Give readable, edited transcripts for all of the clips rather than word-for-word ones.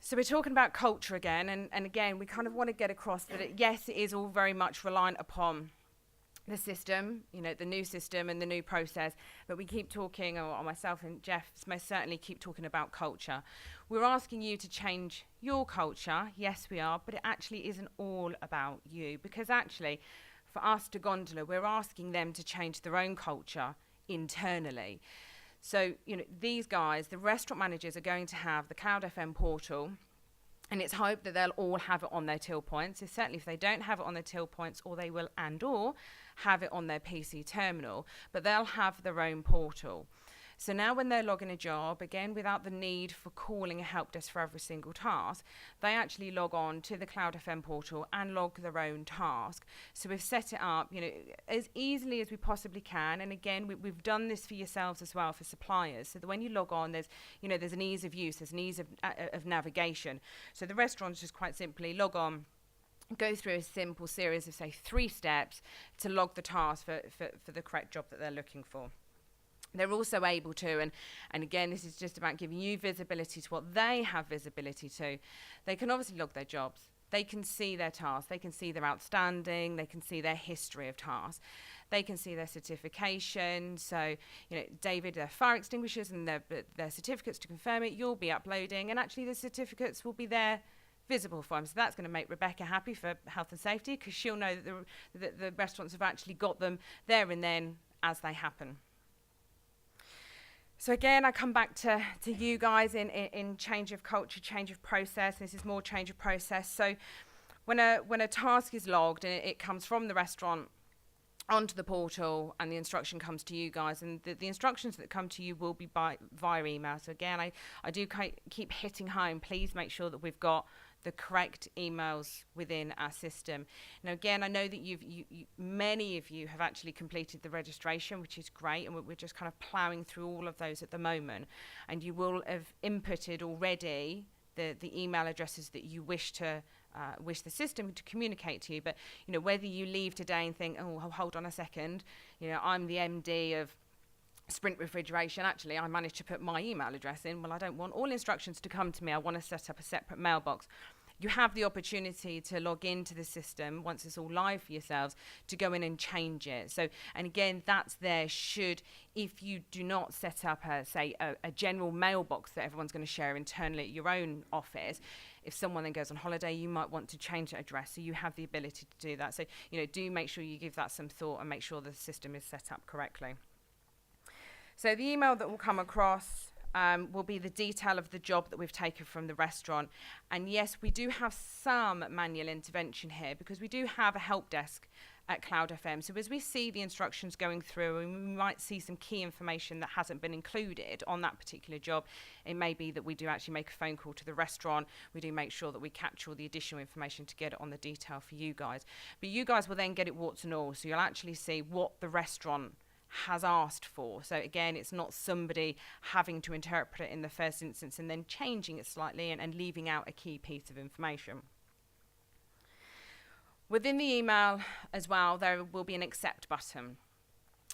So we're talking about culture again, and again, we kind of want to get across that, yes, it is all very much reliant upon the system, the new system and the new process, but we keep talking, or myself and Jeff most certainly keep talking about culture. We're asking you to change your culture, yes we are, but it actually isn't all about you, because actually, for us to Gondola, we're asking them to change their own culture internally. So, these guys, the restaurant managers, are going to have the Cloudfm portal, and it's hoped that they'll all have it on their till points. So certainly if they don't have it on their till points, or they will or have it on their PC terminal, but they'll have their own portal. So now when they're logging a job, again, without the need for calling a help desk for every single task, they actually log on to the Cloudfm portal and log their own task. So we've set it up, as easily as we possibly can. And again, we've done this for yourselves as well, for suppliers, so that when you log on, there's an ease of use, there's an ease of navigation. So the restaurants just quite simply log on, go through a simple series of, say, 3 steps to log the task for the correct job that they're looking for. They're also able to, and again, this is just about giving you visibility to what they have visibility to. They can obviously log their jobs. They can see their tasks. They can see their outstanding. They can see their history of tasks. They can see their certification. So, David, their fire extinguishers and their certificates to confirm it, you'll be uploading. And actually, the certificates will be there visible for them. So that's going to make Rebecca happy for health and safety, because she'll know that the restaurants have actually got them there and then as they happen. So again, I come back to you guys in change of culture, change of process. This is more change of process. So when a task is logged and it comes from the restaurant onto the portal, and the instruction comes to you guys, and the instructions that come to you will be via email. So again, I do keep hitting home, please make sure that we've got the correct emails within our system. Now again, I know that many of you have actually completed the registration, which is great, and we're just kind of ploughing through all of those at the moment, and you will have inputted already the email addresses that you wish the system to communicate to you. But whether you leave today and think, oh, hold on a second, I'm the MD of Sprint Refrigeration, actually I managed to put my email address in. Well, I don't want all instructions to come to me, I want to set up a separate mailbox. You have the opportunity to log into the system once it's all live for yourselves to go in and change it. So, and again, that's there if you do not set up a general mailbox that everyone's going to share internally at your own office. If someone then goes on holiday, you might want to change that address, so you have the ability to do that. So, do make sure you give that some thought and make sure the system is set up correctly. So the email that will come across will be the detail of the job that we've taken from the restaurant. And yes, we do have some manual intervention here, because we do have a help desk at Cloudfm. So as we see the instructions going through, and we might see some key information that hasn't been included on that particular job, it may be that we do actually make a phone call to the restaurant. We do make sure that we capture all the additional information to get it on the detail for you guys. But you guys will then get it warts and all, so you'll actually see what the restaurant has asked for. So again, it's not somebody having to interpret it in the first instance and then changing it slightly and leaving out a key piece of information. Within the email as well, there will be an accept button.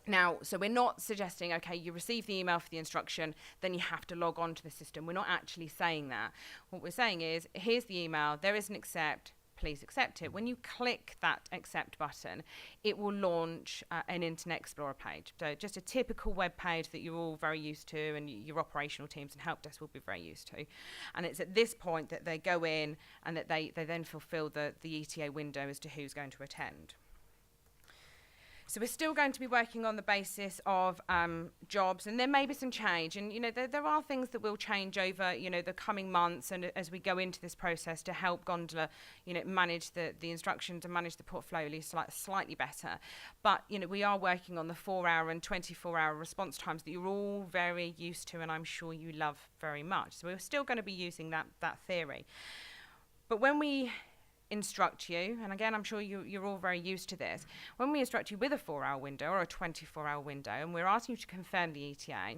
Now, so we're not suggesting, okay, you receive the email for the instruction, then you have to log on to the system. We're not actually saying that. What we're saying is, here's the email, there is an accept, please accept it. When you click that accept button, it will launch an Internet Explorer page. So just a typical web page that you're all very used to, and your operational teams and help desk will be very used to. And it's at this point that they go in and that they then fulfill the ETA window as to who's going to attend. So we're still going to be working on the basis of jobs, and there may be some change. And, there are things that will change over, the coming months and as we go into this process to help Gondola, manage the instructions and manage the portfolio slightly better. But, we are working on the 4-hour and 24-hour response times that you're all very used to, and I'm sure you love very much. So we're still going to be using that theory. But when we instruct you, and again, I'm sure you're all very used to this, when we instruct you with a 4-hour window or a 24-hour window, and we're asking you to confirm the ETA,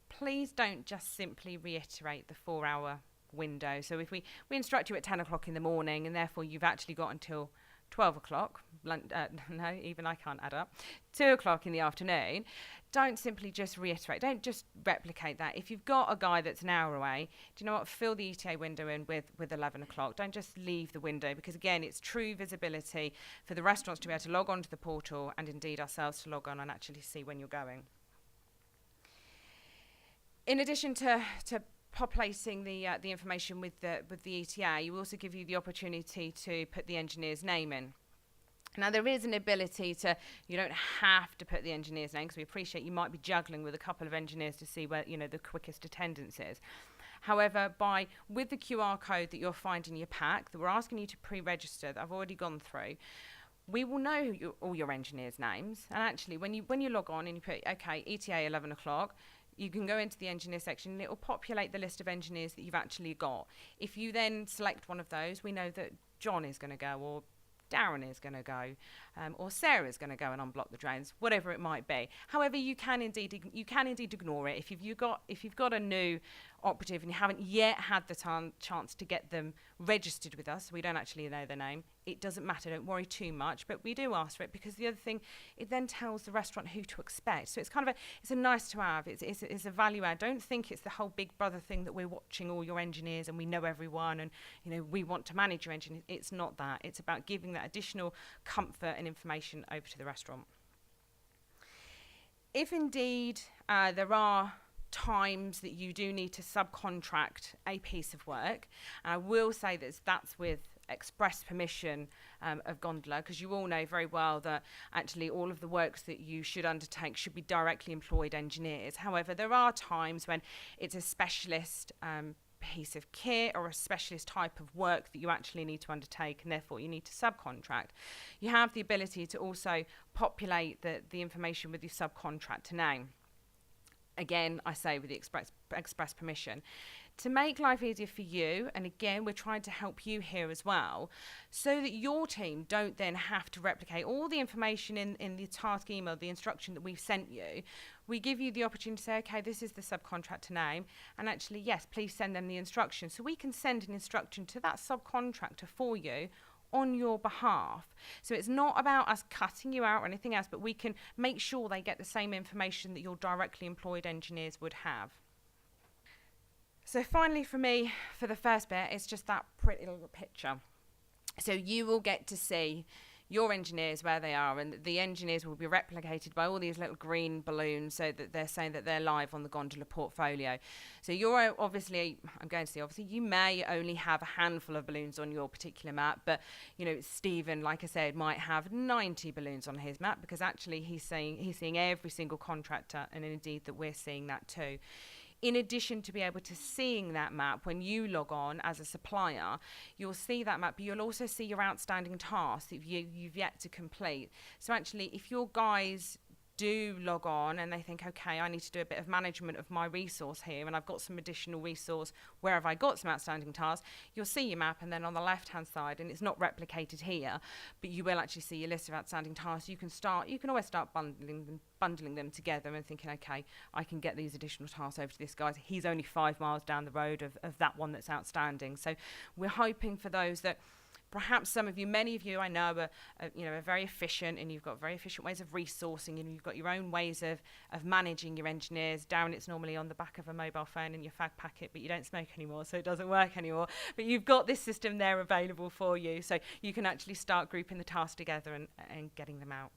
please don't just simply reiterate the 4-hour window. So if we instruct you at 10 o'clock in the morning, and therefore you've actually got until 12 o'clock, no, even I can't add up, 2 o'clock in the afternoon, don't simply just reiterate, don't just replicate that. If you've got a guy that's an hour away, do you know what, fill the ETA window in with 11 o'clock. Don't just leave the window, because again, it's true visibility for the restaurants to be able to log on to the portal, and indeed ourselves to log on and actually see when you're going. In addition to populating the information with the ETA, you also give you the opportunity to put the engineer's name in. Now, there is an ability to, you don't have to put the engineer's name, because we appreciate you might be juggling with a couple of engineers to see where, the quickest attendance is. However, with the QR code that you'll find in your pack, that we're asking you to pre-register, that I've already gone through, we will know all your engineers' names. And actually, when you log on and you put, okay, ETA 11 o'clock, you can go into the engineer section and it will populate the list of engineers that you've actually got. If you then select one of those, we know that John is going to go, or Darren is going to go, or Sarah is going to go and unblock the drains, whatever it might be. However, you can indeed ignore it. If you've got a new operative and you haven't yet had the chance to get them registered with us, we don't actually know their name, it doesn't matter, don't worry too much, but we do ask for it, because the other thing, it then tells the restaurant who to expect. So it's kind of it's a nice to have, it's a value add. Don't think it's the whole Big Brother thing that we're watching all your engineers and we know everyone and we want to manage your engineers. It's not that. It's about giving that additional comfort and information over to the restaurant. If indeed there are times that you do need to subcontract a piece of work, and I will say that's with express permission of Gondola, because you all know very well that actually all of the works that you should undertake should be directly employed engineers. However, there are times when it's a specialist piece of kit or a specialist type of work that you actually need to undertake, and therefore you need to subcontract. You have the ability to also populate the information with your subcontractor name. Again, I say with the express permission. To make life easier for you, and again, we're trying to help you here as well, so that your team don't then have to replicate all the information in the task email, the instruction that we've sent you. We give you the opportunity to say, okay, this is the subcontractor name, and actually, yes, please send them the instruction. So we can send an instruction to that subcontractor for you on your behalf. So it's not about us cutting you out or anything else, but we can make sure they get the same information that your directly employed engineers would have. So finally for me, for the first bit, it's just that pretty little picture. So you will get to see your engineers where they are, and the engineers will be replicated by all these little green balloons, so that they're saying that they're live on the Gondola portfolio. So you're obviously, you may only have a handful of balloons on your particular map, but Stephen, like I said, might have 90 balloons on his map, because actually he's seeing every single contractor, and indeed that we're seeing that too. In addition to be able to seeing that map, when you log on as a supplier, you'll see that map, but you'll also see your outstanding tasks that you've yet to complete. So actually, if your guys do log on and they think, okay, I need to do a bit of management of my resource here, and I've got some additional resource, where have I got some outstanding tasks, you'll see your map, and then on the left hand side, and it's not replicated here, but you will actually see your list of outstanding tasks. You can always start bundling them together and thinking, okay, I can get these additional tasks over to this guy. He's only 5 miles down the road of that one that's outstanding. So we're hoping for those that perhaps many of you I know are very efficient, and you've got very efficient ways of resourcing, and you've got your own ways of managing your engineers. Darren, it's normally on the back of a mobile phone in your fag packet, but you don't smoke anymore, so it doesn't work anymore. But you've got this system there available for you, so you can actually start grouping the tasks together and getting them out.